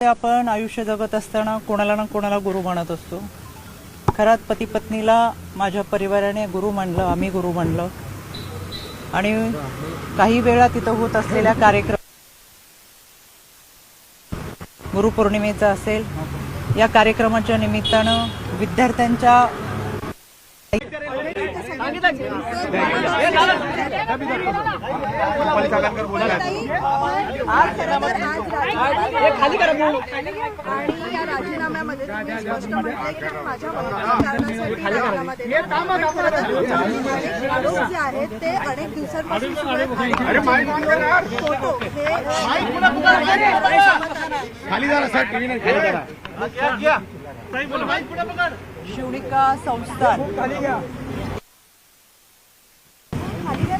आपण आयुष्य जगत असताना कोणाला ना कोणाला गुरु मानत असतो. खरात पती पत्नीला माझ्या परिवाराने गुरु मानलं, आम्ही गुरु मानलं. आणि काही वेळा तिथं होत असलेल्या कार्यक्रम गुरुपौर्णिमेचा असेल, या कार्यक्रमाच्या निमित्तानं विद्यार्थ्यांच्या शिवणिका संस्थान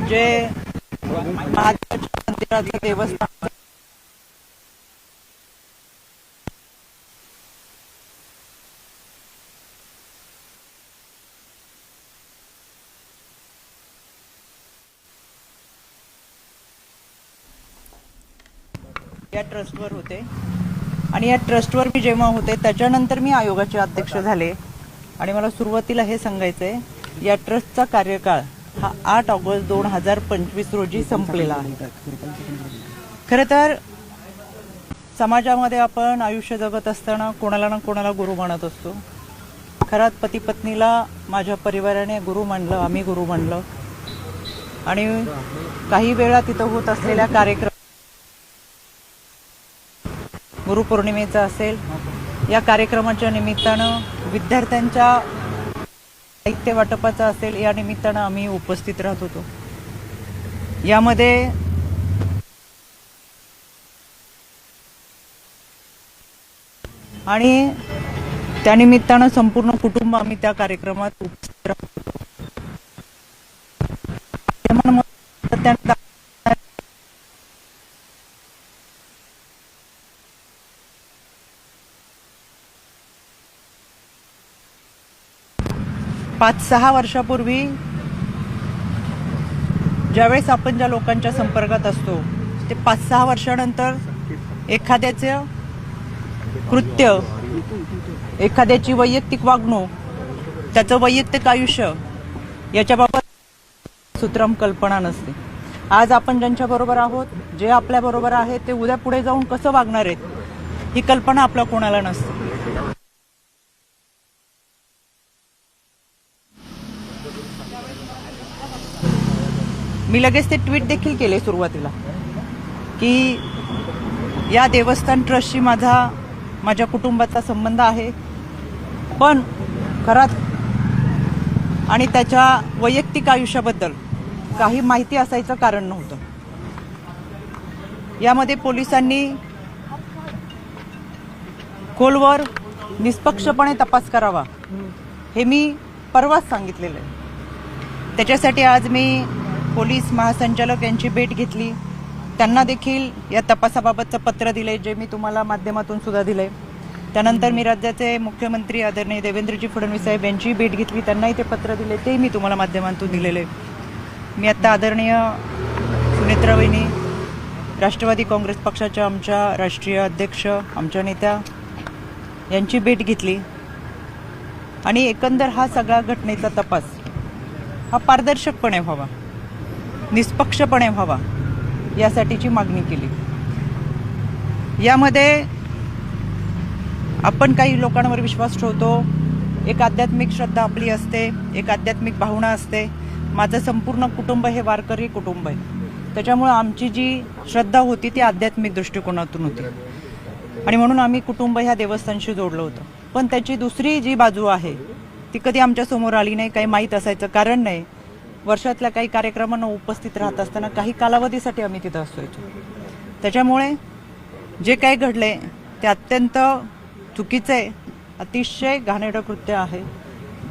जे महादेवाच्या मंदिराचं देवस्थान या ट्रस्टवर होते. आणि या ट्रस्टवर मी जेव्हा होते त्याच्यानंतर मी आयोगाचे अध्यक्ष झाले. आणि मला सुरुवातीला हे सांगायचंय, या ट्रस्टचा कार्यकाळ हा 8 ऑगस्ट 2025 रोजी संपलेला आहे. खरं तर समाजामध्ये आपण आयुष्य जगत असताना कोणाला ना कोणाला गुरु मानत असतो. खरात पती पत्नीला माझ्या परिवाराने गुरु मानलं, आम्ही गुरु मानलं. आणि काही वेळा तिथं होत असलेल्या कार्यक्रम गुरुपौर्णिमेचा असेल, या कार्यक्रमाच्या निमित्तानं विद्यार्थ्यांच्या साहित्य वाटपाचा असेल, या निमित्तानं आम्ही उपस्थित राहत होतो. यामध्ये आणि त्यानिमित्तानं संपूर्ण कुटुंब आम्ही त्या कार्यक्रमात उपस्थित राहत होतो. 5-6 वर्षापूर्वी ज्यावेळेस आपण ज्या लोकांच्या संपर्कात असतो, ते 5-6 वर्षानंतर एखाद्याचं कृत्य, एखाद्याची वैयक्तिक वागणूक, त्याचं वैयक्तिक आयुष्य याच्याबाबत सुत्रम कल्पना नसते. आज आपण ज्यांच्याबरोबर आहोत, जे आपल्याबरोबर आहेत, ते उद्या पुढे जाऊन कसं वागणार आहेत ही कल्पना आपल्या कोणाला नसते. मी लगेच ते ट्विट देखील केले सुरुवातीला की या देवस्थान ट्रस्टशी माझ्या कुटुंबाचा संबंध आहे, पण खरात आणि त्याच्या वैयक्तिक आयुष्याबद्दल काही माहिती असायचं कारण नव्हतं. यामध्ये पोलिसांनी खोलवर निष्पक्षपणे तपास करावा हे मी परवाच सांगितलेलं आहे. त्याच्यासाठी आज मी पोलीस महासंचालक यांची भेट घेतली. त्यांना देखील या तपासाबाबतचं पत्र दिले, जे मी तुम्हाला माध्यमातून सुद्धा दिलंय. त्यानंतर मी राज्याचे मुख्यमंत्री आदरणीय देवेंद्रजी फडणवीस साहेब यांची भेट घेतली, त्यांनाही ते पत्र दिले, ते मी तुम्हाला माध्यमातून दिलेले. मी आता आदरणीय सुनेत्रा वहिनी, राष्ट्रवादी काँग्रेस पक्षाच्या आमच्या राष्ट्रीय अध्यक्ष, आमच्या नेत्या यांची भेट घेतली. आणि एकंदर हा सगळा घटनेचा तपास हा पारदर्शकपणे व्हावा, निष्पक्षपणे व्हावा, यासाठीची मागणी केली. यामध्ये आपण काही लोकांवर विश्वास ठेवतो, एक आध्यात्मिक श्रद्धा आपली असते, एक आध्यात्मिक भावना असते. माझं संपूर्ण कुटुंब हे वारकरी कुटुंब आहे. त्याच्यामुळे आमची जी श्रद्धा होती ती आध्यात्मिक दृष्टिकोनातून होती. आणि म्हणून आम्ही कुटुंब ह्या देवस्थानशी जोडलं होतं. पण त्याची दुसरी जी बाजू आहे ती कधी आमच्या समोर आली नाही, काही माहीत असायचं कारण नाही. वर्षातल्या काही कार्यक्रमांना उपस्थित राहत असताना काही कालावधीसाठी आम्ही तिथं असायचो. त्याच्यामुळे जे काही घडले ते अत्यंत चुकीचे, अतिशय घाणेरडं कृत्य आहे.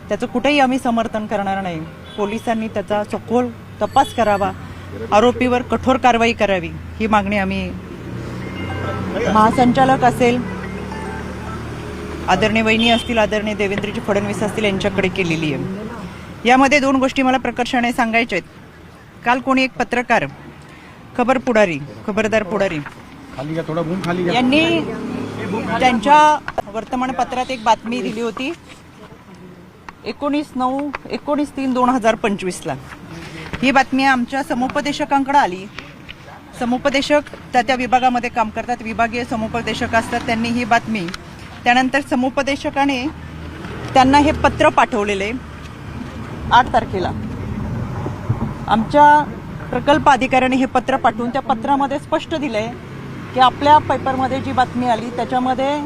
त्याचं कुठेही आम्ही समर्थन करणार नाही. पोलिसांनी त्याचा सखोल तपास करावा, आरोपीवर कठोर कारवाई करावी ही मागणी आम्ही महासंचालक असेल, आदरणीय वहिनी असतील, आदरणीय देवेंद्रजी फडणवीस असतील यांच्याकडे केलेली आहे. यामध्ये दोन गोष्टी मला प्रकर्षाने सांगायच्या आहेत. काल कोणी एक पत्रकार खबरदार पुढारी यांनी त्यांच्या वर्तमानपत्रात एक बातमी दिली होती 19/3/2025 ला। ही बातमी आमच्या समुपदेशकांकडे आली। समुपदेशक त्या विभागामध्ये काम करतात, विभागीय समुपदेशक असतात, त्यांनी ही बातमी त्यानंतर समुपदेशकाने त्यांना हे पत्र पाठवलेले 8 तारखेला। आमच्या प्रकल्प अधिकाऱ्याने हे पत्र पाठवून त्या पत्रामध्ये स्पष्ट दिलंय की आपल्या पेपरमध्ये जी बातमी आली त्याच्यामध्ये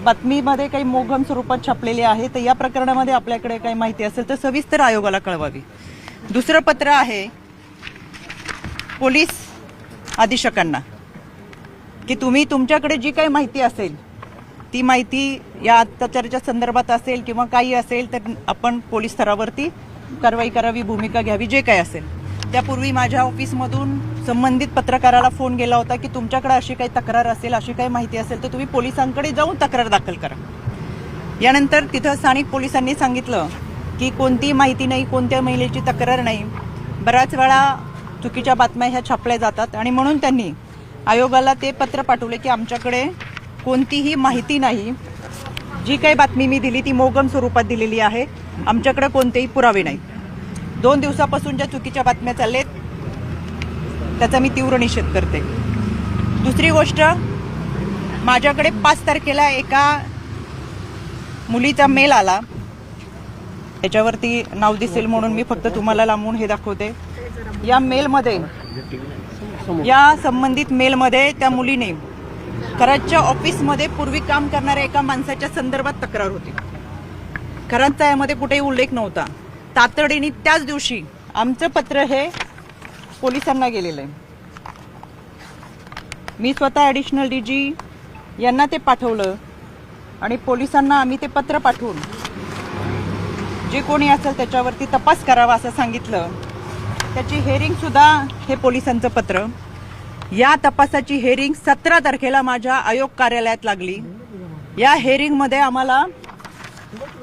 बातमीमध्ये काही मोघम स्वरूपात छापलेली आहे, तर या प्रकरणामध्ये आपल्याकडे काही माहिती असेल तर सविस्तर आयोगाला कळवावी। दुसरं पत्र आहे पोलीस अधीक्षकांना की तुम्ही तुमच्याकडे जी काही माहिती असेल ती माहिती या अत्याचाराच्या संदर्भात असेल किंवा काही असेल तर आपण पोलीस स्तरावरती कारवाई करावी, भूमिका घ्यावी, जे काही असेल। त्यापूर्वी माझ्या ऑफिसमधून संबंधित पत्रकाराला फोन गेला होता की तुमच्याकडे अशी काही तक्रार असेल, अशी काही माहिती असेल तर तुम्ही पोलिसांकडे जाऊन तक्रार दाखल करा। यानंतर तिथं स्थानिक पोलिसांनी सांगितलं की कोणती माहिती नाही, कोणत्या महिलेची तक्रार नाही। बऱ्याच वेळा चुकीच्या बातम्या ह्या छापल्या जातात आणि म्हणून त्यांनी आयोगाला ते पत्र पाठवले की आमच्याकडे कोणतीही माहिती नाही, जी काही बातमी मी दिली ती मोगम स्वरूपात दिलेली आहे, आमच्याकडे कोणतेही पुरावे नाही। 2 दिवसापासून ज्या चुकीच्या बातम्या चाललेत त्याचा मी तीव्र निषेध करते। दुसरी गोष्ट, माझ्याकडे 5 तारखेला एका मुलीचा मेल आला, त्याच्यावरती नाव दिसेल म्हणून मी फक्त तुम्हाला लांबून हे दाखवते। या मेलमध्ये, या संबंधित मेलमध्ये त्या मुलीने कराडच्या ऑफिसमध्ये पूर्वी काम करणाऱ्या एका माणसाच्या संदर्भात तक्रार होती। कराडचा यामध्ये कुठेही उल्लेख नव्हता। तातडीने त्याच दिवशी आमचं पत्र हे पोलिसांना गेलेलं आहे। मी स्वतः ॲडिशनल डीजी यांना ते पाठवलं आणि पोलिसांना आम्ही ते पत्र पाठवून जे कोणी असेल त्याच्यावरती तपास करावा असं सांगितलं। त्याची हेअरिंग सुद्धा हे पोलिसांचं पत्र, या तपासाची हेअरिंग 17 तारखेला माझ्या आयोग कार्यालयात लागली। या हेअरिंगमध्ये आम्हाला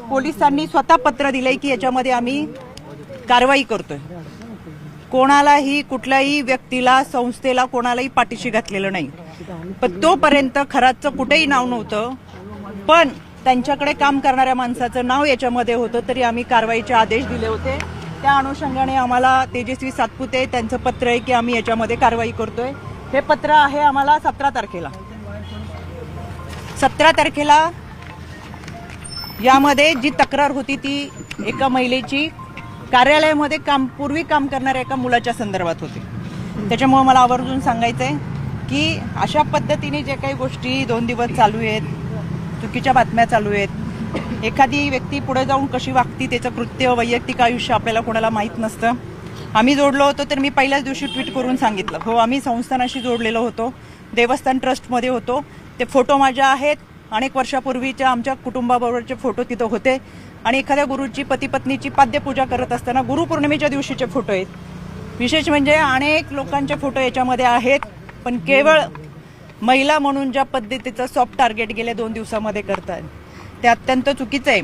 पोलिसांनी स्वतः पत्र दिलंय की याच्यामध्ये आम्ही कारवाई करतोय। कोणालाही, कुठल्याही व्यक्तीला, संस्थेला, कोणालाही पाठीशी घातलेलं नाही। पण तोपर्यंत खराचं कुठेही नाव नव्हतं, पण त्यांच्याकडे काम करणाऱ्या माणसाचं नाव याच्यामध्ये होतं, तरी आम्ही कारवाईचे आदेश दिले होते। त्या अनुषंगाने आम्हाला तेजस्वी सातपुते त्यांचं पत्र आहे की आम्ही याच्यामध्ये कारवाई करतोय। हे पत्र आहे आम्हाला 17 तारखेला। 17 तारखेला यामध्ये जी तक्रार होती ती एका महिलेची कार्यालयामध्ये पूर्वी काम करणाऱ्या एका मुलाच्या संदर्भात होती। त्याच्यामुळे मला आवर्जून सांगायचंय की अशा पद्धतीने जे काही गोष्टी 2 दिवस चालू आहेत, चुकीच्या बातम्या चालू आहेत, एखादी व्यक्ती पुढे जाऊन कशी वागती, त्याचं कृत्य, वैयक्तिक आयुष्य आपल्याला कोणाला माहीत नसतं। आम्ही जोडलो होतो तर मी पहिल्याच दिवशी ट्विट करून सांगितलं, हो आम्ही संस्थानाशी जोडलेलो होतो, देवस्थान ट्रस्टमध्ये होतो। ते फोटो माझ्या आहेत, अनेक वर्षापूर्वीच्या आमच्या कुटुंबाबरोबरचे फोटो तिथं होते आणि एखाद्या गुरुची, पती पत्नीची पाद्यपूजा करत असताना गुरुपौर्णिमेच्या दिवशीचे फोटो आहेत। विशेष म्हणजे अनेक लोकांचे फोटो याच्यामध्ये आहेत, पण केवळ महिला म्हणून ज्या पद्धतीचं सॉफ्ट टार्गेट गेल्या 2 दिवसामध्ये करतात ते अत्यंत चुकीचं आहे।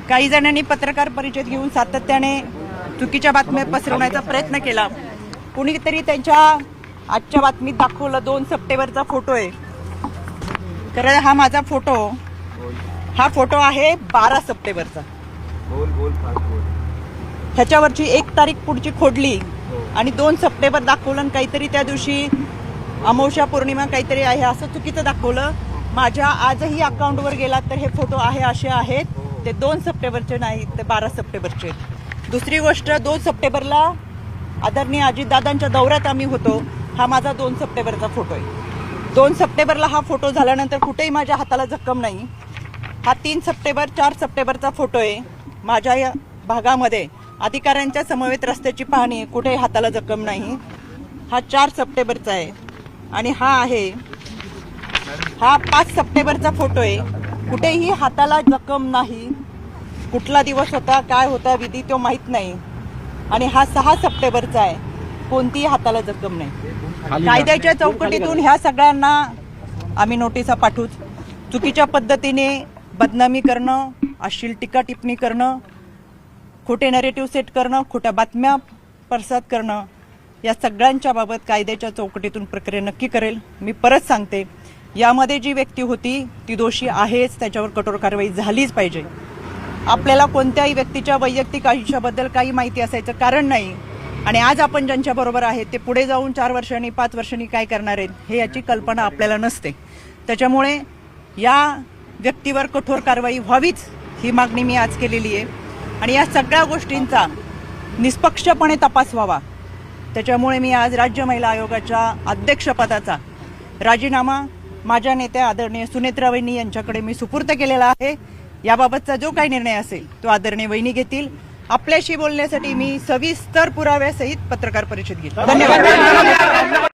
काही जणांनी पत्रकार परिषद घेऊन सातत्याने चुकीच्या बातम्या पसरवण्याचा प्रयत्न केला। कुणीतरी त्यांच्या आजच्या बातमीत दाखवलं 2 सप्टेंबरचा फोटो आहे, कारण हा माझा फोटो, हा फोटो आहे 12 सप्टेंबरचा। ह्याच्यावरची 1 तारीख पुढची खोडली आणि 2 सप्टेंबर दाखवलं आणि काहीतरी त्या दिवशी अमावस्या पौर्णिमा काहीतरी आहे असं चुकीचं दाखवलं। माझ्या आजही अकाउंटवर गेला तर हे फोटो आहे असे आहेत, ते 2 सप्टेंबरचे नाहीत, ते 12 सप्टेंबरचे। दुसरी गोष्ट, 2 सप्टेंबरला आदरणीय अजितदादांच्या दौऱ्यात आम्ही होतो, हा माझा 2 सप्टेंबरचा फोटो आहे। 2 सप्टेंबरला हा फोटो झाल्यानंतर कुठेही माझ्या हाताला जखम नाही। हा 3 सप्टेंबर 4 सप्टेंबरचा फोटो आहे। माझ्या या भागामध्ये अधिकाऱ्यांच्या समवेत रस्त्याची पाहणी, कुठेही हाताला जखम नाही। हा 4 सप्टेंबरचा आहे आणि हा 5 सप्टेंबरचा फोटो आहे, कुठेही हाताला जखम नाही। कुठला दिवस होता, काय होता विधी तो माहीत नाही। आणि हा 6 सप्टेंबरचा आहे, कोणतीही हाताला जखम नाही। कायद्याच्या चौकटीतून ह्या सगळ्यांना आम्ही नोटिसा पाठवूच। चुकीच्या पद्धतीने बदनामी करणं, अश्लील टीका टिप्पणी करणं, खोटे नरेटिव्ह सेट करणं, खोट्या बातम्या प्रसार करणं, या सगळ्यांच्या बाबत कायद्याच्या चौकटीतून प्रक्रिया नक्की करेल। मी परत सांगते, यामध्ये जी व्यक्ती होती ती दोषी आहेच, त्याच्यावर कठोर कारवाई झालीच पाहिजे. आपल्याला कोणत्याही व्यक्तीच्या वैयक्तिक आयुष्याबद्दल काही माहिती असायचं कारण नाही आणि आज आपण ज्यांच्याबरोबर आहेत ते पुढे जाऊन 4 वर्षांनी 5 वर्षांनी काय करणार आहेत हे याची कल्पना आपल्याला नसते. त्याच्यामुळे या व्यक्तीवर कठोर कारवाई व्हावीच ही मागणी मी आज केलेली आहे आणि या सगळ्या गोष्टींचा निष्पक्षपणे तपास व्हावा. त्याच्यामुळे मी आज राज्य महिला आयोगाच्या अध्यक्षपदाचा राजीनामा माझ्या नेत्या आदरणीय सुनेत्रा वहिनी यांच्याकडे मी सुपूर्द केलेला आहे. याबाबतचा जो काही निर्णय असेल तो आदरणीय वहिनी घेतील. आपल्याशी बोलण्यासाठी मी सविस्तर पुराव्यासहित पत्रकार परिषद घेईल. धन्यवाद.